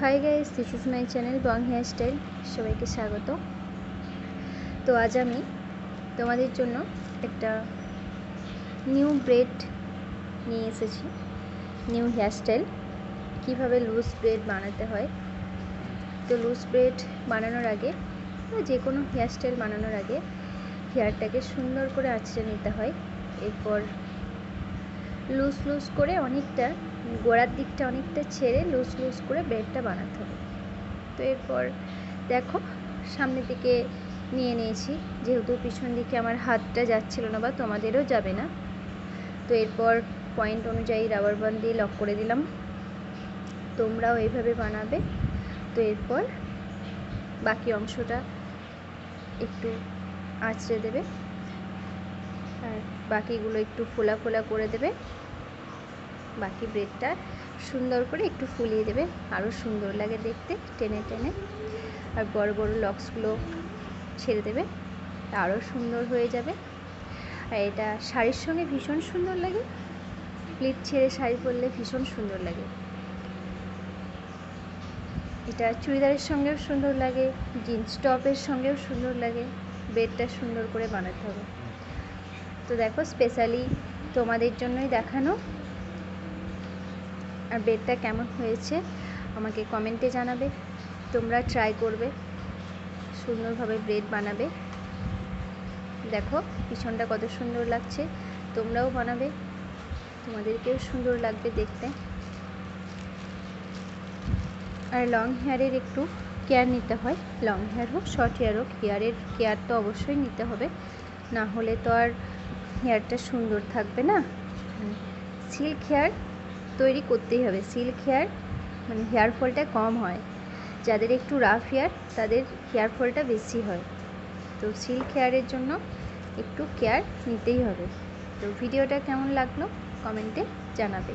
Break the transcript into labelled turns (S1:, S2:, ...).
S1: High guys, this is my channel Bong hair style. সবাইকে স্বাগত। তো আজ আমি তোমাদের জন্য একটা নিউ ব্রেড নিয়ে এসেছি, নিউ হেয়ার স্টাইল। কীভাবে লুজ ব্রেড বানাতে হয়। তো লুজ ব্রেড বানানোর আগে বা যে কোনো হেয়ার স্টাইল বানানোর আগে হেয়ারটাকে সুন্দর করে আঁচড়ে নিতে হয়। এরপর লুজ লুজ করে অনেকটা গোড়ার দিকটা অনেকটা ছেড়ে লুজ লুজ করে ব্রেডটা বানাতে হবে। তো এরপর দেখো সামনের দিকে নিয়ে নিয়েছি, যেহেতু পিছন দিকে আমার হাতটা যাচ্ছিল না বা তোমাদেরও যাবে না। তো এরপর পয়েন্ট অনুযায়ী রাবার ব্যান্ড দিয়ে লক করে দিলাম। তোমরাও এইভাবে বানাবে। তো এরপর বাকি অংশটা একটু আঁচড়ে দেবে আর বাকিগুলো একটু ফোলা ফোলা করে দেবে। বাকি ব্রেডটা সুন্দর করে একটু ফুলিয়ে দেবে, আরও সুন্দর লাগে দেখতে টেনে টেনে। আর বড় বড় লক্সগুলো ছেড়ে দেবে, আরও সুন্দর হয়ে যাবে। আর এটা শাড়ির সঙ্গে ভীষণ সুন্দর লাগে, প্লিট ছেড়ে শাড়ি পরলে ভীষণ সুন্দর লাগে। এটা চুড়িদারের সঙ্গেও সুন্দর লাগে, জিন্স টপের সঙ্গেও সুন্দর লাগে। ব্রেডটা সুন্দর করে বানাতে হবে। তো দেখো স্পেশালি তোমাদের জন্যই দেখানো। আর ব্রেডটা কেমন হয়েছে আমাকে কমেন্টে জানাবে। তোমরা ট্রাই করবে, সুন্দরভাবে ব্রেড বানাবে। দেখো পিছনটা কত সুন্দর লাগছে, তোমরাও বানাবে, তোমাদেরকেও সুন্দর লাগবে দেখতে। আর লং হেয়ারের একটু কেয়ার নিতে হয়, লং হেয়ার হোক শর্ট হেয়ার হোক, হেয়ারের কেয়ার তো অবশ্যই নিতে হবে, না হলে তো আর হেয়ারটা সুন্দর থাকবে না। সিল্ক হেয়ার তৈরি করতেই হবে। সিল্ক হেয়ার মানে হেয়ার ফলটা কম হয়, যাদের একটু রাফ হেয়ার তাদের হেয়ার ফলটা বেশি হয়। তো সিল্ক হেয়ারের জন্য একটু কেয়ার নিতেই হবে। তো ভিডিওটা কেমন লাগলো কমেন্টে জানাবে।